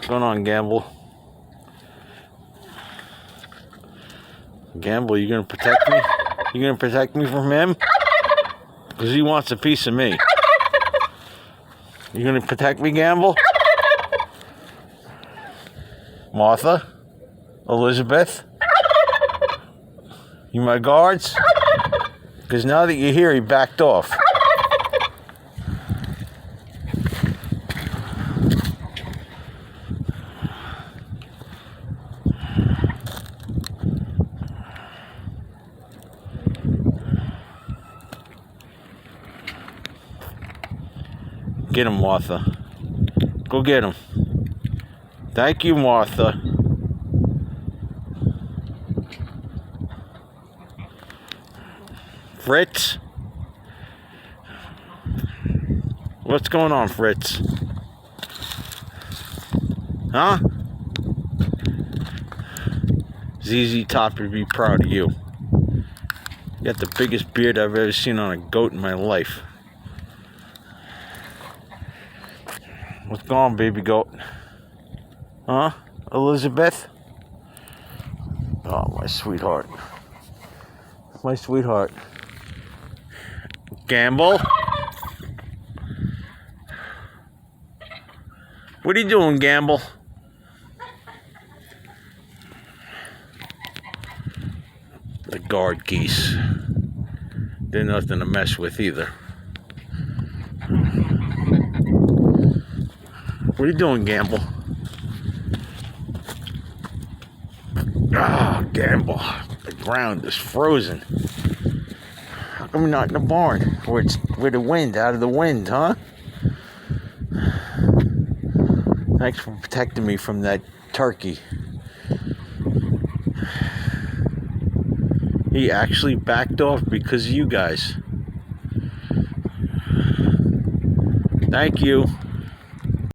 What's going on, Gamble? Gamble, you gonna protect me? You gonna protect me from him? Because he wants a piece of me. You gonna protect me, Gamble? Martha? Elizabeth? You my guards? Because now that you're here, he backed off. Get him, Martha. Go get him. Thank you, Martha. Fritz? What's going on, Fritz? Huh? ZZ Top would be proud of you. You got the biggest beard I've ever seen on a goat in my life. What's going on, baby goat? Huh? Elizabeth? Oh, my sweetheart. My sweetheart. Gamble? What are you doing, Gamble? The guard geese. They're nothing to mess with either. What are you doing, Gamble? Oh, Gamble. The ground is frozen. How come you're not in the barn? Where the wind, out of the wind, huh? Thanks for protecting me from that turkey. He actually backed off because of you guys. Thank you.